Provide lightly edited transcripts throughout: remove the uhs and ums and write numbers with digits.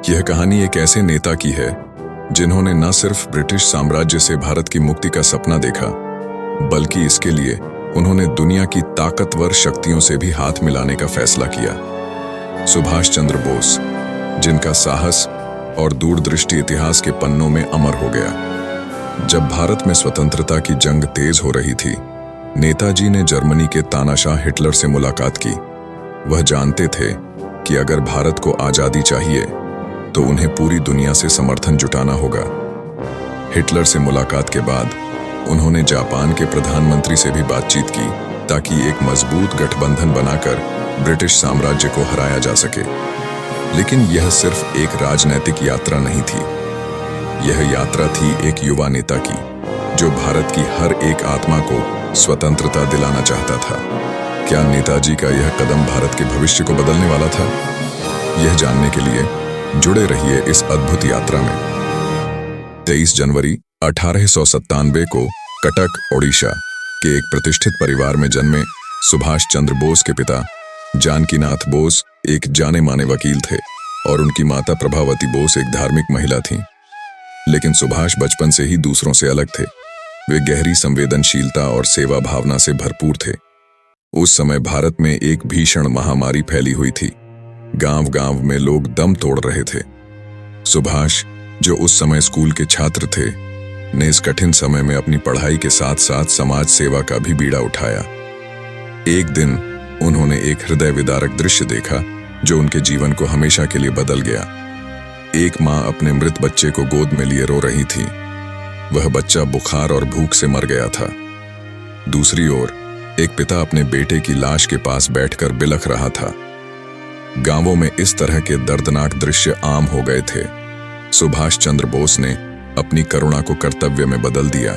यह कहानी एक ऐसे नेता की है जिन्होंने न सिर्फ ब्रिटिश साम्राज्य से भारत की मुक्ति का सपना देखा, बल्कि इसके लिए उन्होंने दुनिया की ताकतवर शक्तियों से भी हाथ मिलाने का फैसला किया। सुभाष चंद्र बोस, जिनका साहस और दूरदृष्टि इतिहास के पन्नों में अमर हो गया। जब भारत में स्वतंत्रता की जंग तेज हो रही थी, नेताजी ने जर्मनी के तानाशाह हिटलर से मुलाकात की। वह जानते थे कि अगर भारत को आजादी चाहिए तो उन्हें पूरी दुनिया से समर्थन जुटाना होगा। हिटलर से मुलाकात के बाद उन्होंने जापान के प्रधानमंत्री से भी बातचीत की ताकि एक मजबूत गठबंधन बनाकर ब्रिटिश साम्राज्य को हराया जा सके। लेकिन यह सिर्फ एक राजनैतिक यात्रा नहीं थी, यह यात्रा थी एक युवा नेता की, जो भारत की हर एक आत्मा को स्वतंत्रता दिलाना चाहता था। क्या नेताजी का यह कदम भारत के भविष्य को बदलने वाला था? यह जानने के लिए जुड़े रहिए इस अद्भुत यात्रा में। 23 जनवरी 1897 को कटक, ओडिशा के एक प्रतिष्ठित परिवार में जन्मे सुभाष चंद्र बोस के पिता जानकीनाथ बोस एक जाने माने वकील थे और उनकी माता प्रभावती बोस एक धार्मिक महिला थीं। लेकिन सुभाष बचपन से ही दूसरों से अलग थे। वे गहरी संवेदनशीलता और सेवा भावना से भरपूर थे। उस समय भारत में एक भीषण महामारी फैली हुई थी। गांव-गांव में लोग दम तोड़ रहे थे। सुभाष, जो उस समय स्कूल के छात्र थे, ने इस कठिन समय में अपनी पढ़ाई के साथ साथ समाज सेवा का भी बीड़ा उठाया। एक दिन उन्होंने एक हृदय विदारक दृश्य देखा जो उनके जीवन को हमेशा के लिए बदल गया। एक मां अपने मृत बच्चे को गोद में लिए रो रही थी। वह बच्चा बुखार और भूख से मर गया था। दूसरी ओर एक पिता अपने बेटे की लाश के पास बैठकर बिलख रहा था। गांवों में इस तरह के दर्दनाक दृश्य आम हो गए थे। सुभाष चंद्र बोस ने अपनी करुणा को कर्तव्य में बदल दिया।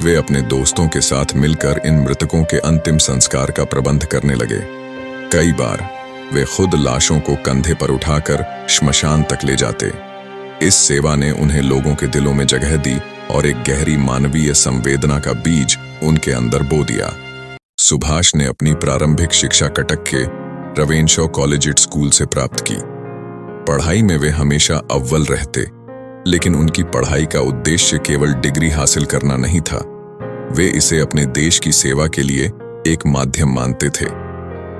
वे अपने दोस्तों के साथ मिलकर इन मृतकों के अंतिम संस्कार का प्रबंध करने लगे। कई बार वे खुद लाशों को कंधे पर उठाकर श्मशान तक ले जाते। इस सेवा ने उन्हें लोगों के दिलों में जगह दी और एक गहरी मानवीय संवेदना का बीज उनके अंदर बो दिया। सुभाष ने अपनी प्रारंभिक शिक्षा कटक के रवेनशॉ कॉलेजिएट स्कूल से प्राप्त की। पढ़ाई में वे हमेशा अव्वल रहते, लेकिन उनकी पढ़ाई का उद्देश्य केवल डिग्री हासिल करना नहीं था। वे इसे अपने देश की सेवा के लिए एक माध्यम मानते थे।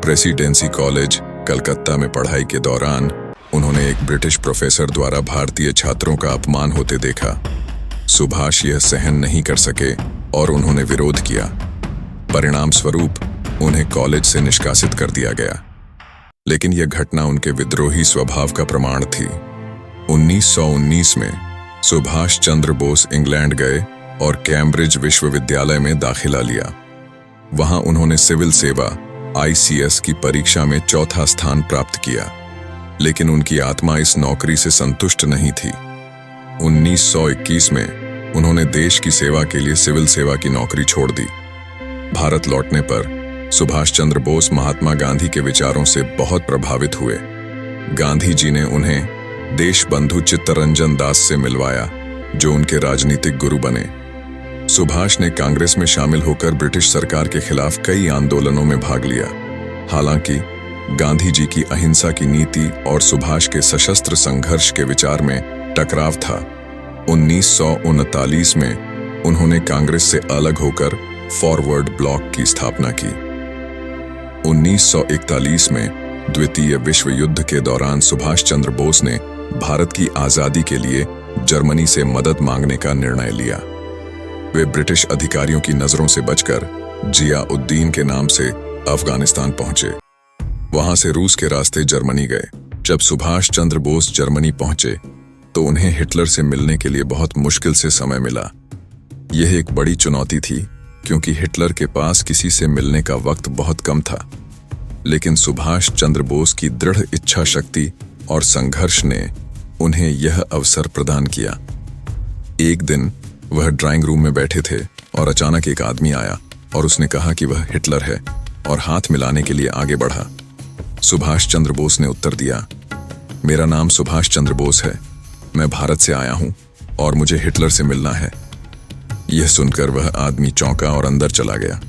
प्रेसिडेंसी कॉलेज कलकत्ता में पढ़ाई के दौरान उन्होंने एक ब्रिटिश प्रोफेसर द्वारा भारतीय छात्रों का अपमान होते देखा। सुभाष यह सहन नहीं कर सके और उन्होंने विरोध किया। परिणाम स्वरूप उन्हें कॉलेज से निष्कासित कर दिया गया। लेकिन यह घटना उनके विद्रोही स्वभाव का प्रमाण थी। 1919 में सुभाष चंद्र बोस इंग्लैंड गए और कैम्ब्रिज विश्वविद्यालय में दाखिला लिया। वहां उन्होंने सिविल सेवा ICS की परीक्षा में चौथा स्थान प्राप्त किया। लेकिन उनकी आत्मा इस नौकरी से संतुष्ट नहीं थी। 1921 में उन्होंने देश की सेवा के लिए सिविल सेवा की नौकरी छोड़ दी। भारत लौटने पर सुभाष चंद्र बोस महात्मा गांधी के विचारों से बहुत प्रभावित हुए। गांधी जी ने उन्हें देशबंधु चित्तरंजन दास से मिलवाया, जो उनके राजनीतिक गुरु बने। सुभाष ने कांग्रेस में शामिल होकर ब्रिटिश सरकार के खिलाफ कई आंदोलनों में भाग लिया। हालांकि गांधी जी की अहिंसा की नीति और सुभाष के सशस्त्र संघर्ष के विचार में टकराव था। 1939 में उन्होंने कांग्रेस से अलग होकर फॉरवर्ड ब्लॉक की स्थापना की। 1941 में द्वितीय विश्व युद्ध के दौरान सुभाष चंद्र बोस ने भारत की आजादी के लिए जर्मनी से मदद मांगने का निर्णय लिया। वे ब्रिटिश अधिकारियों की नजरों से बचकर जिया-उद-दीन के नाम से अफगानिस्तान पहुंचे। वहां से रूस के रास्ते जर्मनी गए। जब सुभाष चंद्र बोस जर्मनी पहुंचे तो उन्हें हिटलर से मिलने के लिए बहुत मुश्किल से समय मिला। यह एक बड़ी चुनौती थी, क्योंकि हिटलर के पास किसी से मिलने का वक्त बहुत कम था। लेकिन सुभाष चंद्र बोस की दृढ़ इच्छा शक्ति और संघर्ष ने उन्हें यह अवसर प्रदान किया। एक दिन वह ड्राइंग रूम में बैठे थे और अचानक एक आदमी आया और उसने कहा कि वह हिटलर है और हाथ मिलाने के लिए आगे बढ़ा। सुभाष चंद्र बोस ने उत्तर दिया, मेरा नाम सुभाष चंद्र बोस है, मैं भारत से आया हूं और मुझे हिटलर से मिलना है। यह सुनकर वह आदमी चौंका और अंदर चला गया।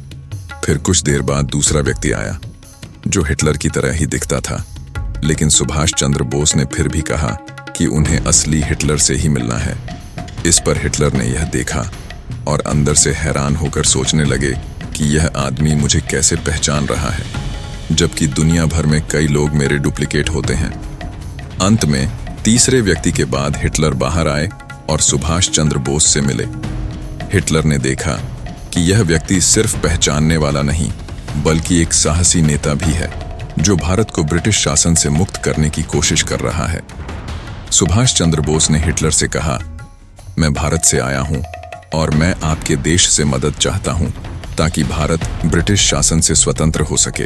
फिर कुछ देर बाद दूसरा व्यक्ति आया जो हिटलर की तरह ही दिखता था, लेकिन सुभाष चंद्र बोस ने फिर भी कहा कि उन्हें असली हिटलर से ही मिलना है। इस पर हिटलर ने यह देखा और अंदर से हैरान होकर सोचने लगे कि यह आदमी मुझे कैसे पहचान रहा है, जबकि दुनिया भर में कई लोग मेरे डुप्लीकेट होते हैं। अंत में तीसरे व्यक्ति के बाद हिटलर बाहर आए और सुभाष चंद्र बोस से मिले। हिटलर ने देखा कि यह व्यक्ति सिर्फ पहचानने वाला नहीं, बल्कि एक साहसी नेता भी है, जो भारत को ब्रिटिश शासन से मुक्त करने की कोशिश कर रहा है। सुभाष चंद्र बोस ने हिटलर से कहा, मैं भारत से आया हूं और मैं आपके देश से मदद चाहता हूं ताकि भारत ब्रिटिश शासन से स्वतंत्र हो सके।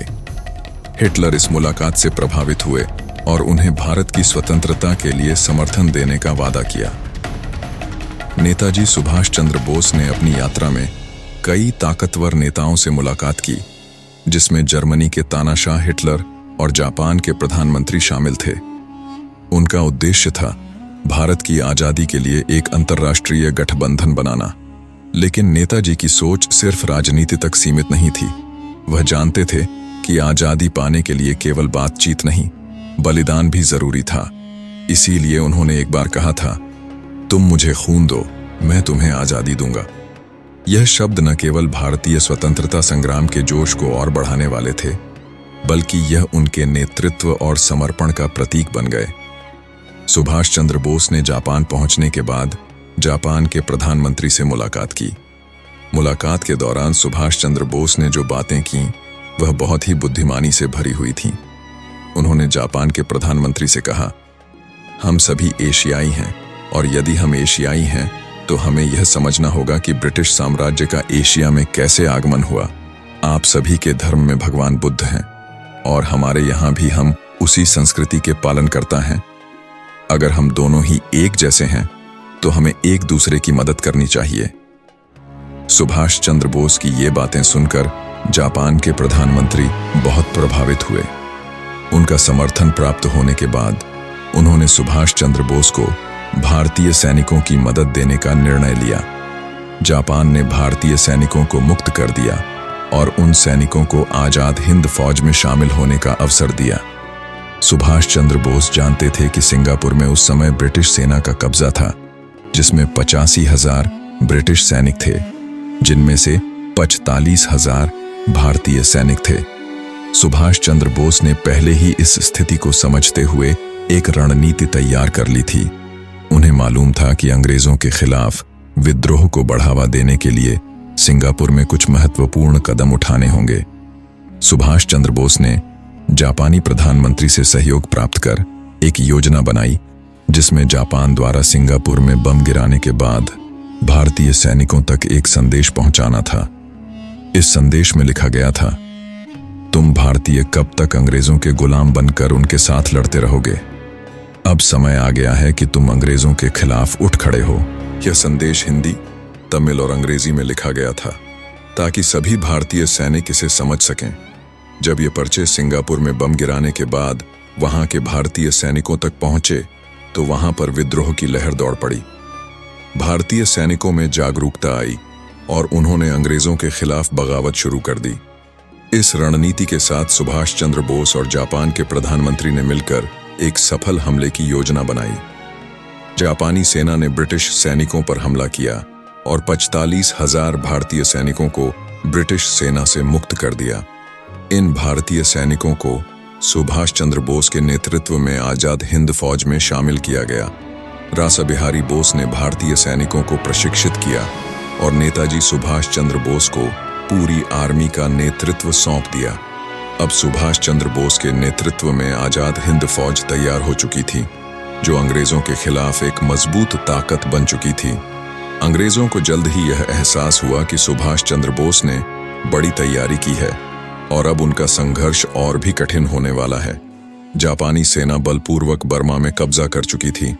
हिटलर इस मुलाकात से प्रभावित हुए और उन्हें भारत की स्वतंत्रता के लिए समर्थन देने का वादा किया। नेताजी सुभाष चंद्र बोस ने अपनी यात्रा में कई ताकतवर नेताओं से मुलाकात की, जिसमें जर्मनी के तानाशाह हिटलर और जापान के प्रधानमंत्री शामिल थे। उनका उद्देश्य था भारत की आजादी के लिए एक अंतर्राष्ट्रीय गठबंधन बनाना। लेकिन नेताजी की सोच सिर्फ राजनीति तक सीमित नहीं थी। वह जानते थे कि आजादी पाने के लिए केवल बातचीत नहीं, बलिदान भी जरूरी था। इसीलिए उन्होंने एक बार कहा था, तुम मुझे खून दो, मैं तुम्हें आजादी दूंगा। यह शब्द न केवल भारतीय स्वतंत्रता संग्राम के जोश को और बढ़ाने वाले थे, बल्कि यह उनके नेतृत्व और समर्पण का प्रतीक बन गए। सुभाष चंद्र बोस ने जापान पहुंचने के बाद जापान के प्रधानमंत्री से मुलाकात की। मुलाकात के दौरान सुभाष चंद्र बोस ने जो बातें की, वह बहुत ही बुद्धिमानी से भरी हुई थीं। उन्होंने जापान के प्रधानमंत्री से कहा, हम सभी एशियाई हैं और यदि हम एशियाई हैं तो हमें यह समझना होगा कि ब्रिटिश साम्राज्य का एशिया में कैसे आगमन हुआ। आप सभी के धर्म में भगवान बुद्ध हैं और हमारे यहाँ भी हम उसी संस्कृति के पालन करता हैं। अगर हम दोनों ही एक जैसे हैं तो हमें एक दूसरे की मदद करनी चाहिए। सुभाष चंद्र बोस की ये बातें सुनकर जापान के प्रधानमंत्री बहुत प्रभावित हुए। उनका समर्थन प्राप्त होने के बाद उन्होंने सुभाष चंद्र बोस को भारतीय सैनिकों की मदद देने का निर्णय लिया। जापान ने भारतीय सैनिकों को मुक्त कर दिया और उन सैनिकों को आजाद हिंद फौज में शामिल होने का अवसर दिया। सुभाष चंद्र बोस जानते थे कि सिंगापुर में उस समय ब्रिटिश सेना का कब्जा था, जिसमें 85,000 ब्रिटिश सैनिक थे, जिनमें से 45,000 भारतीय सैनिक थे। सुभाष चंद्र बोस ने पहले ही इस स्थिति को समझते हुए एक रणनीति तैयार कर ली थी। उन्हें मालूम था कि अंग्रेजों के खिलाफ विद्रोह को बढ़ावा देने के लिए सिंगापुर में कुछ महत्वपूर्ण कदम उठाने होंगे। सुभाष चंद्र बोस ने जापानी प्रधानमंत्री से सहयोग प्राप्त कर एक योजना बनाई, जिसमें जापान द्वारा सिंगापुर में बम गिराने के बाद भारतीय सैनिकों तक एक संदेश पहुंचाना था। इस संदेश में लिखा गया था, तुम भारतीय कब तक अंग्रेजों के गुलाम बनकर उनके साथ लड़ते रहोगे? अब समय आ गया है कि तुम अंग्रेजों के खिलाफ उठ खड़े हो। यह संदेश हिंदी, तमिल और अंग्रेजी में लिखा गया था ताकि सभी भारतीय सैनिक इसे समझ सकें। जब ये पर्चे सिंगापुर में बम गिराने के बाद वहां के भारतीय सैनिकों तक पहुंचे तो वहां पर विद्रोह की लहर दौड़ पड़ी। भारतीय सैनिकों में जागरूकता आई और उन्होंने अंग्रेजों के खिलाफ बगावत शुरू कर दी। इस रणनीति के साथ सुभाष चंद्र बोस और जापान के प्रधानमंत्री ने मिलकर एक सफल हमले की योजना बनाई। जापानी सेना ने ब्रिटिश सैनिकों पर हमला किया और 45,000 भारतीय सैनिकों को ब्रिटिश सेना से मुक्त कर दिया। इन भारतीय सैनिकों को सुभाष चंद्र बोस के नेतृत्व में आजाद हिंद फौज में शामिल किया गया। रासा बिहारी बोस ने भारतीय सैनिकों को प्रशिक्षित किया और नेताजी सुभाष चंद्र बोस को पूरी आर्मी का नेतृत्व सौंप दिया। अब सुभाष चंद्र बोस के नेतृत्व में आजाद हिंद फौज तैयार हो चुकी थी, जो अंग्रेजों के खिलाफ एक मजबूत ताकत बन चुकी थी। अंग्रेजों को जल्द ही यह एहसास हुआ कि सुभाष चंद्र बोस ने बड़ी तैयारी की है और अब उनका संघर्ष और भी कठिन होने वाला है। जापानी सेना बलपूर्वक बर्मा में कब्जा कर चुकी थी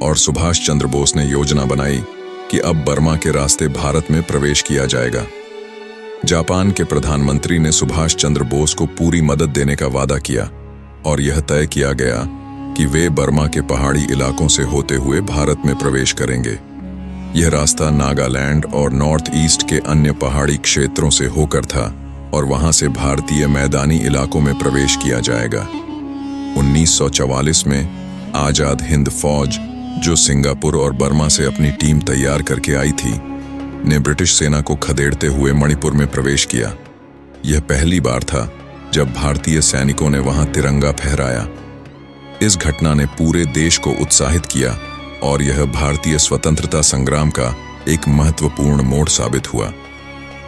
और सुभाष चंद्र बोस ने योजना बनाई कि अब बर्मा के रास्ते भारत में प्रवेश किया जाएगा। जापान के प्रधानमंत्री ने सुभाष चंद्र बोस को पूरी मदद देने का वादा किया और यह तय किया गया कि वे बर्मा के पहाड़ी इलाकों से होते हुए भारत में प्रवेश करेंगे। यह रास्ता नागालैंड और नॉर्थ ईस्ट के अन्य पहाड़ी क्षेत्रों से होकर था और वहां से भारतीय मैदानी इलाकों में प्रवेश किया जाएगा। 1944 में आजाद हिंद फौज, जो सिंगापुर और बर्मा से अपनी टीम तैयार करके आई थी, ने ब्रिटिश सेना को खदेड़ते हुए मणिपुर में प्रवेश किया। यह पहली बार था जब भारतीय सैनिकों ने वहां तिरंगा फहराया। इस घटना ने पूरे देश को उत्साहित किया और यह भारतीय स्वतंत्रता संग्राम का एक महत्वपूर्ण मोड़ साबित हुआ।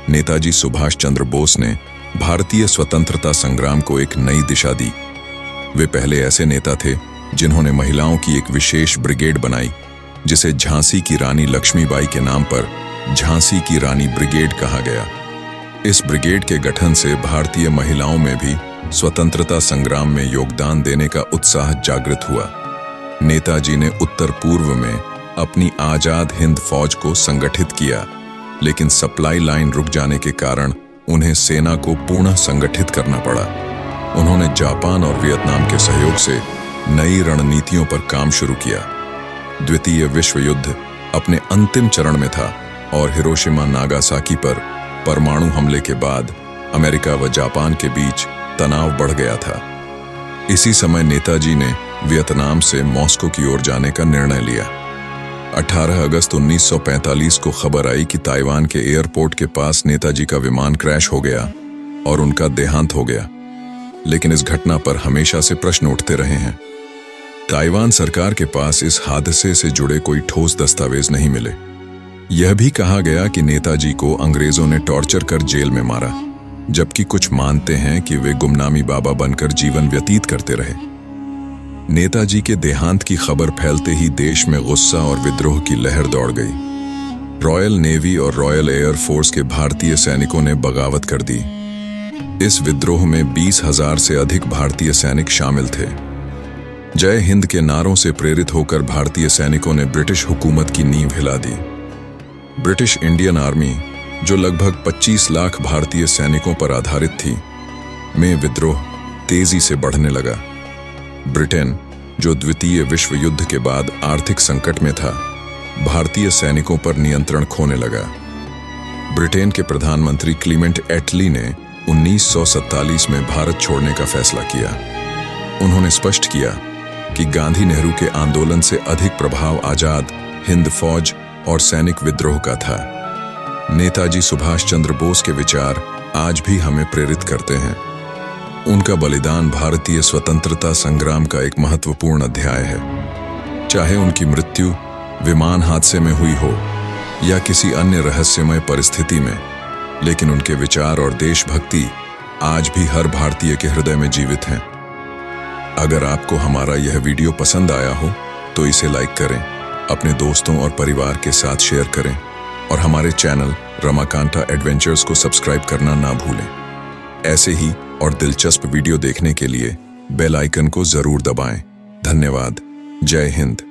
नेताजी सुभाष चंद्र बोस ने भारतीय स्वतंत्रता संग्राम को एक नई दिशा दी। वे पहले ऐसे नेता थे जिन्होंने महिलाओं की एक विशेष ब्रिगेड बनाई, जिसे झांसी की रानी लक्ष्मीबाई के नाम पर झांसी की रानी ब्रिगेड कहा गया। इस ब्रिगेड के गठन से भारतीय महिलाओं में भी स्वतंत्रता संग्राम में योगदान देने का उत्साह जागृत हुआ। नेताजी ने उत्तर पूर्व में अपनी आजाद हिंद फौज को संगठित किया, लेकिन सप्लाई लाइन रुक जाने के कारण उन्हें सेना को पुनः संगठित करना पड़ा। उन्होंने जापान और वियतनाम के सहयोग से नई रणनीतियों पर काम शुरू किया। द्वितीय विश्व युद्ध अपने अंतिम चरण में था और हिरोशिमा नागासाकी पर परमाणु हमले के बाद अमेरिका व जापान के बीच तनाव बढ़ गया था। इसी समय नेताजी ने वियतनाम से मॉस्को की ओर जाने का निर्णय लिया। 18 अगस्त 1945 को खबर आई कि ताइवान के एयरपोर्ट के पास नेताजी का विमान क्रैश हो गया और उनका देहांत हो गया। लेकिन इस घटना पर हमेशा से प्रश्न उठते रहे हैं। ताइवान सरकार के पास इस हादसे से जुड़े कोई ठोस दस्तावेज नहीं मिले। यह भी कहा गया कि नेताजी को अंग्रेजों ने टॉर्चर कर जेल में मारा, जबकि कुछ मानते हैं कि वे गुमनामी बाबा बनकर जीवन व्यतीत करते रहे। नेताजी के देहांत की खबर फैलते ही देश में गुस्सा और विद्रोह की लहर दौड़ गई। रॉयल नेवी और रॉयल एयर फोर्स के भारतीय सैनिकों ने बगावत कर दी। इस विद्रोह में 20,000 से अधिक भारतीय सैनिक शामिल थे। जय हिंद के नारों से प्रेरित होकर भारतीय सैनिकों ने ब्रिटिश हुकूमत की नींव हिला दी। ब्रिटिश इंडियन आर्मी, जो लगभग 25 लाख भारतीय सैनिकों पर आधारित थी, में विद्रोह तेजी से बढ़ने लगा। ब्रिटेन, जो द्वितीय विश्व युद्ध के बाद आर्थिक संकट में था, भारतीय सैनिकों पर नियंत्रण खोने लगा। ब्रिटेन के प्रधानमंत्री क्लीमेंट एटली ने 1947 में भारत छोड़ने का फैसला किया। उन्होंने स्पष्ट किया कि गांधी नेहरू के आंदोलन से अधिक प्रभाव आजाद हिंद फौज और सैनिक विद्रोह का था। नेताजी सुभाष चंद्र बोस के विचार आज भी हमें प्रेरित करते हैं। उनका बलिदान भारतीय स्वतंत्रता संग्राम का एक महत्वपूर्ण अध्याय है। चाहे उनकी मृत्यु विमान हादसे में हुई हो या किसी अन्य रहस्यमय परिस्थिति में, लेकिन उनके विचार और देशभक्ति आज भी हर भारतीय के हृदय में जीवित हैं। अगर आपको हमारा यह वीडियो पसंद आया हो तो इसे लाइक करें, अपने दोस्तों और परिवार के साथ शेयर करें और हमारे चैनल रमाकांता एडवेंचर्स को सब्सक्राइब करना ना भूलें। ऐसे ही और दिलचस्प वीडियो देखने के लिए बेल आइकन को जरूर दबाएं। धन्यवाद। जय हिंद।